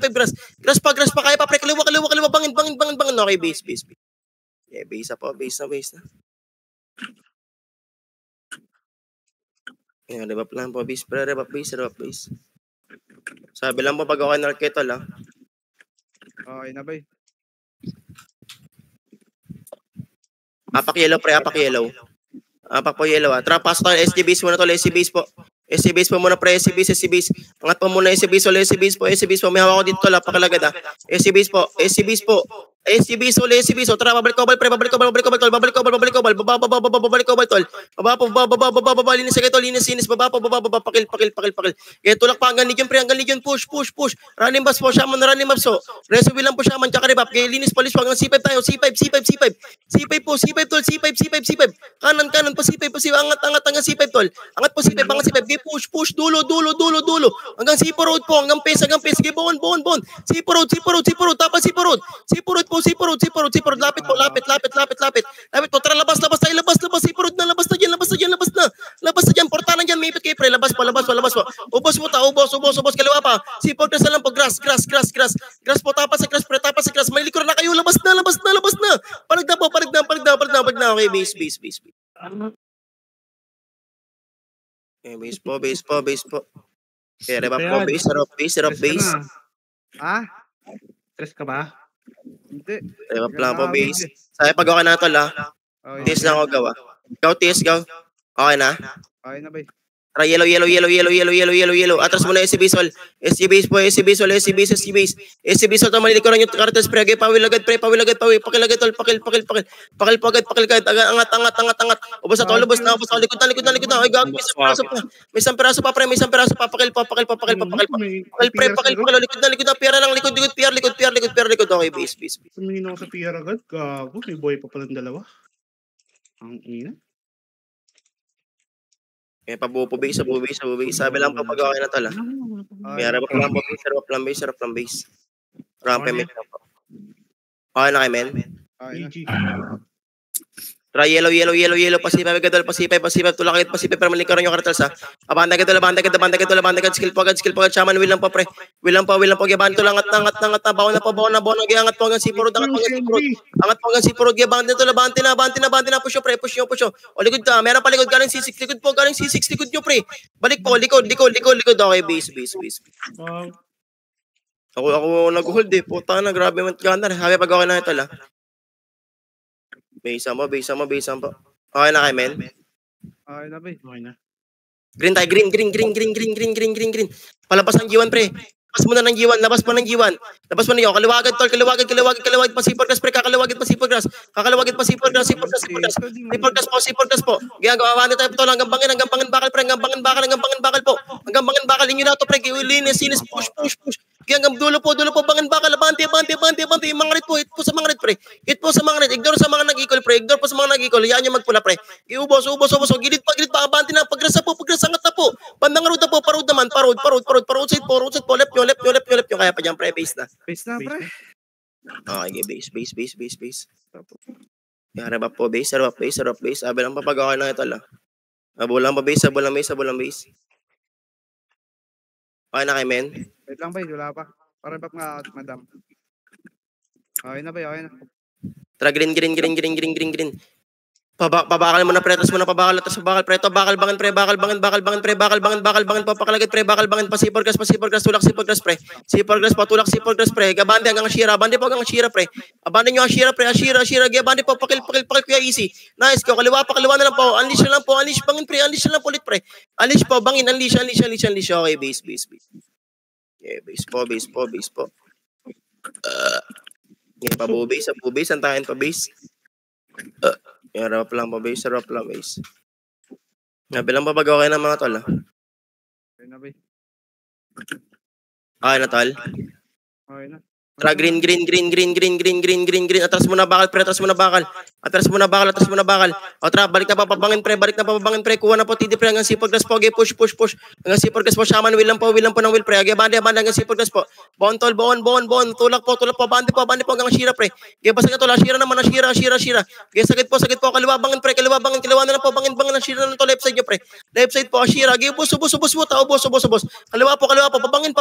Speaker 1: Grass pa, kaya pa pre, kaliwa, bangin. Okay, base. Yeah, base na. Yeah, rebap lang po, base. Base. Sabi lang po pag okay na arcade tol, ha.
Speaker 4: Okay na, boy.
Speaker 1: Apak yellow, pre, Apak po yellow, ha. Tara, pasok tayo, SC base muna tol, SC base po. SC base po muna, pre, SC base. Angat po muna, SC base po. May hawak ko dito tol, ha, pakalagad, ha. SC base po. Tara, babalik ko, tol. Baba, linis agad tol, linis, baba, pakil. Kaya tulak pa hanggang Legion, push. Running bus po, Shaman, running maps, so. Reso lang po, Shaman, tsaka rebap. Kaya linis, palis po, hanggang C5 tayo, C5 po, C5 tol, C5. Kanan pa C5 po, angat hanggang C5 tol. Angat po C5, Kaya push, dulo. Hanggang C4 road po, hanggang pace. Kaya bon. C4 road, tapos C4 road po, lapit po, tara, labas tayo, labas, C4 road na, labas na dyan, portahan dyan, may ipit kayo pre, labas po, ubos, kaliwa pa, C4 grass na lang po, grass po, tapas sa grass, may likod na kayo, labas na, palag na, okay, base. Okay, base po. Okay, rebap po, base.
Speaker 4: Ha?
Speaker 2: Stress ka ba?
Speaker 4: Hindi.
Speaker 1: Rebap lang po, base. Sabi pag okay na tol, ha.
Speaker 4: Okay.
Speaker 1: Tis lang ako gawa. Ikaw, tis, go. Okay na?
Speaker 4: Okay na, boy.
Speaker 1: Tara, yellow. Atras muna SC base all. SC base. Tama, malilikuran yung cartels pre. Pawil agad. Pakilagad tol. Pakil agad. Angat. Ubos na tol. Ubos na. Likod na. Ay, gagawin. May isang peraso pa pre. Pakil. Pakil. Likod na. Piera lang. Likod. Okay, base.
Speaker 2: Tumingin ako sa PR agad. Gago, may boy pa palang dalawa. Ang ina.
Speaker 1: Kaya pabuo po base. Sabi lang po pag okay na tol, ha. May harap lang po, base. Rampe, may lang po. Okay na kayo, men?
Speaker 4: Okay na.
Speaker 2: GG.
Speaker 1: Try yellow, pasipay, tulak agad, pasipay, para malikaran yung cartels, ha. Abante agad, skill po agad, Shaman, will lang po, pre. Will lang po, giyabanto lang, angat na, bawon na, giyangat po hanggang C4, angat po hanggang C4, giyabanto nito, labante na, push nyo. O, likod ka, meron pa likod, galing C6, likod nyo, pre. Balik po, likod, okay, base. Ako nag-hold, puta na, grabe man ganda, habi pag okay na ito, ha. Base mo. Okay na kayo, men?
Speaker 4: Okay na, boy.
Speaker 2: Okay na.
Speaker 1: Green tayo, green. Palabas ng G1, pre. Labas mo ng G1. Kaliwagad, tol. Kaliwagad pa C4 grass, pre. Kakalawagad pa C4 grass. C4 grass po. Gagawa tayo po, tol. Hanggang bangin bakal, pre. Hanggang bangin bakal po. Inyo na to, pre. Linis, push. Hanggang dulo po, bangin bakal. Abante. Yung mga red po, hit po sa mga red, pre. Ignore sa tol po sa mga nag-i-call. Hayaan nyo magpula, pre. Ubos. Gilid pa. Abante na. Pagrasa po. Angat na po. Bandang road na po. Parod naman. Parod side po. Left nyo. Kaya pa dyan, pre. Base na.
Speaker 4: Base na, pre.
Speaker 1: Okay, base. Yan, rebap po. Base. Sabi lang papag okay na ito lang. Bulang pa base. Okay na kay men.
Speaker 4: Wait lang, bay. Wala pa. Para pa nga, madam. Okay na, bay. Okay na.
Speaker 1: Tara, green. Pabakal mo na pre, tas mo na pabakal, pre, to bakal bangin pre, bakal bangin, papakalagit pre, bakal bangin, pasipor gas, tulak sipor gas pre, patulak sipor gas pre, gabande hanggang Ashira, bande po hanggang Ashira pre, abande nyo Ashira pre, Ashira, gabande po, pakil kuya easy, nice ko, kaliwa na lang po, unleash bangin pre, unleash na lang po ulit pre, unleash po, bangin, unleash, okay, base. Yeah, base po. Yeah, pabubase, antahin pa base. Yung rap lang base. Nabilang pa pag okay na mga tol.
Speaker 4: Okay na, bay.
Speaker 1: Okay na tol.
Speaker 4: Okay na.
Speaker 1: Tara, green. Atras mo na bakal. Atras mo na bakal. O tara, balik na pa pabangin pre. Kuha na po TD pre hanggang sipag gas po. Okay, push. Hanggang sipag gas po. Shaman, will lang po ng will pre. Okay, bande hanggang sipag gas po. Bon. Tulak po. Bande po hanggang Ashira pre. Okay, basta nga tol. Ashira naman. Ashira. Okay, sagit po. Kaliwa bangin pre. Kaliwa na lang po. Bangin. Ashira na lang to. Left side nyo pre. Left side po. Ashira. Okay, ubos. Kaliwa po. Pabangin.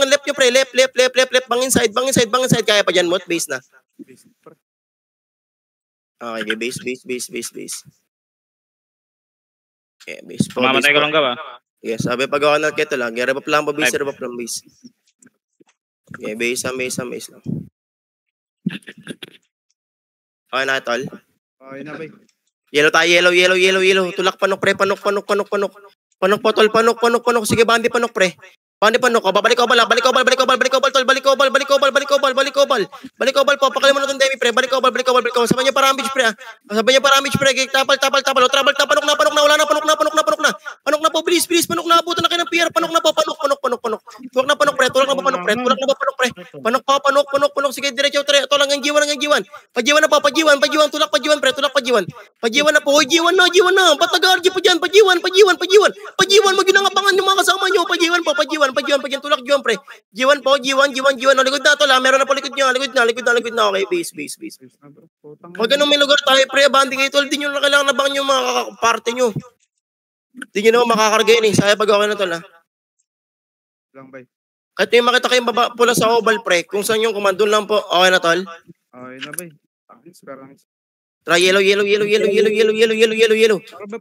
Speaker 1: Left nyo pre. Left. Bangin side. Kaya pa dyan mo. Base na.
Speaker 4: Base, pre.
Speaker 1: Okay, base. Okay, base po.
Speaker 3: Mamatay ko lang ka ba?
Speaker 1: Yes, sabi pag ako nagketo lang. Rebap lang po base. Okay, base lang. Okay na, tol.
Speaker 4: Okay na, bay.
Speaker 1: Yellow tayo, yellow. Tulak panok, pre. Panok po, tol. Panok. Sige, bandi panok, pre. Balik ko bal, tol. Balik po. Pakali mo na tong demi, pre. Balik ko bal. Sabi niya para ambage, pre. Tapal. O, trabal, panok na. Wala na, panok na. Panok na po, please. Panok na, abutan na kayo ng PR. Panok na po, panok. Tulak na, panok, pre. Panok. Sige, diretso, tre. Ito lang ang G1. Pajiwan na po, tulak pajiwan, pre. Pajiwan na po, G1 na. Ba't nag-RG pa dyan? Pajiwan. Maginangabangan yung mga kasama nyo. Pajiwan, tulak G1, pre. G1. O, likod na, tol. Meron na po likod nyo. Likod na. Okay, base.
Speaker 4: Base na, bro. Putang
Speaker 1: Pag ganun may lugar tayo, pre, abandi kayo, tol. Di nyo na kailangan nabangan yung mga parte nyo. Di nyo naman makakargayin eh. Saya pag okay na, tol, ha.
Speaker 4: lang, bay.
Speaker 1: Kahit may makita kayong baba pula sa oval, pre, kung saan yung kumandun lang po, okay na, tol.
Speaker 4: Okay na, bay. Parang
Speaker 1: Tara, yellow.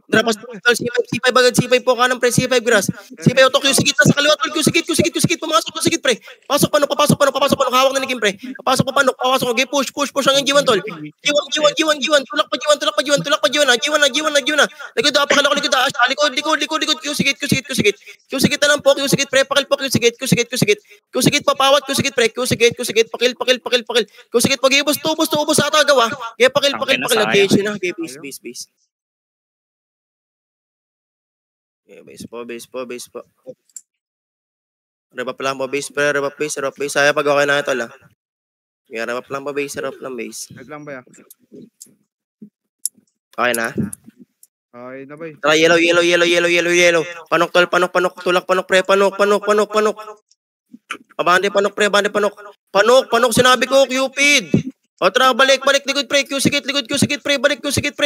Speaker 1: Tapos, tol, C5 agad, C5 po, kanan, pre, C5 grass. C5, auto, Q-sigit na sa kaliwa, tol, Q-sigit, pumasok, Q-sigit, pre. Pasok, panok, hawak na ni Kim, pre. Pasok, okay, push, hanggang G1, tol. G1, tulak pa G1, G1 na. Likod, pakalako, likod, Q-sigit na lang po, Q-sigit, pre, pakil po, Q-sigit pa, pawat, Q-sigit, pre, Q-sigit, pakil. Q-sigit, pag-ibos, tubos sa atagaw, ah. Kaya pakil, nag-gauge na. Okay, base. Okay, base po. Rebap lang po, base. Saya pag okay na ito lang. Okay, rebap lang po, base.
Speaker 4: wait lang, bay.
Speaker 1: Okay na?
Speaker 4: Okay na, bay.
Speaker 1: Tara, yellow. Panok, tol, panok. Tulak, panok, pre. Panok. Abante, panok, pre. Panok, sinabi ko, Cupid. O, tara, balik, likod, pre. Q-sigit, pre. Balik, Q-sigit.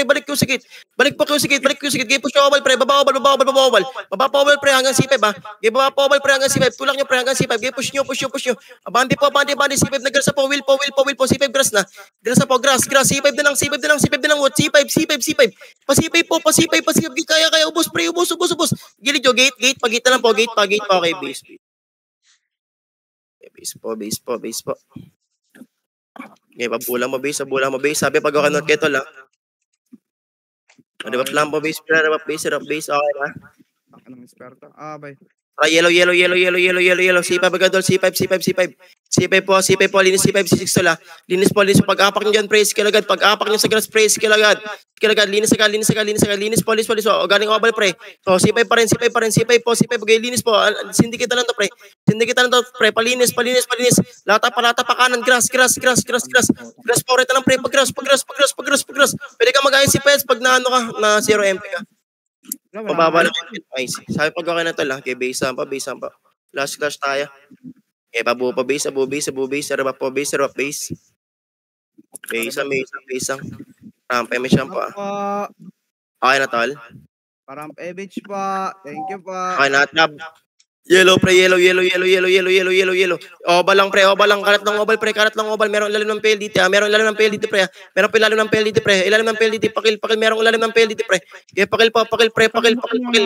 Speaker 1: Balik po, Q-sigit. Gay push oval, pre. Baba oval, pre. Hanggang C5, ha. Gay baba oval, pre. Hanggang C5. Tulak nyo, pre. Hanggang C5. Gay push nyo. Abante po. C5 na grass po. Will po. C5 grass na. Grass. C5 na lang. What? C5. Pa-C5 po. Kaya. Ubos, pre. Ubos. Gilid nyo. Gate. Pagita lang po. Gate pa. Okay, base. Base po. Okay, pabulang mo base. Sabi pag ako nagketo lang. Rebap lang po base. Okay na.
Speaker 4: Anong esperto? Bay.
Speaker 1: Yellow. C5 agad, tol. C5. C5 po. Linis C5, C6 tol, ah. Linis po. Pag-apak nyo dyan, praise skill agad. Pag-apak nyo sa grass, praise skill agad. Linis agad. Linis po. O, galing oval, pre. So, C5 pa rin. C5 po. Okay, linis po. Sindikita lang to, pre. Palinis. Lata pa kanan. Grass. Grass po. Reta lang, pre. Pag-grass. Pwede ka mag-ayos si Pets pag na, na 0 MP ka. Pababa lang yung nice. Sabi pag okay na tol, okay, base pa. Last clash tayo. Okay, abu base. Serve up base. Base ang. Rampa may siyang pa. Okay na tol.
Speaker 4: Parang Evich pa. Thank you pa.
Speaker 1: Okay na, tab. Yellow. Oval lang, pre. Karat lang oval. Merong ilalim ng PLDT, ah. Merong ilalim ng PLDT, pre. Meron pa ilalim ng PLDT, pre. Ilalim ng PLDT, pakil. Merong ilalim ng PLDT, pre. Okay, pakil, pre. Pakil.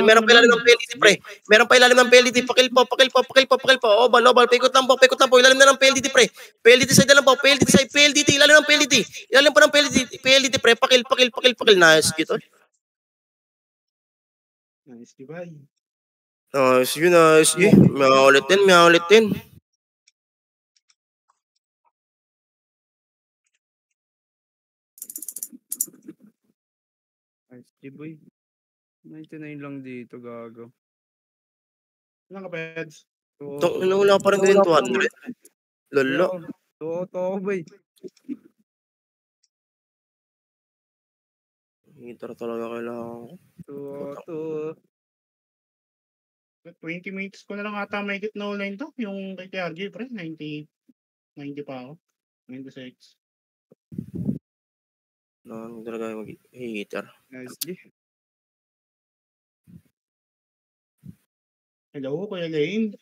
Speaker 1: Meron pa ilalim ng PLDT, pre. Meron pa ilalim ng PLDT, pakil po. Oval. Pikot lang po. Ilalim na ng PLDT, pre. PLDT side lang po. PLDT. Ilalim ng PLDT. Ilalim pa ng PLDT, pre. Pakil. Nice, gitu.
Speaker 2: Nice, Divay.
Speaker 1: Nice, May ulit din.
Speaker 4: Nice, boy. 99 lang dito, gago.
Speaker 2: Ilan ka, Peds?
Speaker 1: Wala pa rin din 200. Lolo.
Speaker 4: To, boy.
Speaker 1: Hitar talaga kailangan ko.
Speaker 4: To.
Speaker 2: 20 minutes ko na lang ata may na online to. Yung kay TRG, pre. 90 pa ako. 96.
Speaker 1: Hindi talaga mag-hitar.
Speaker 4: Nice, G.
Speaker 2: Hello, Kuya Lane.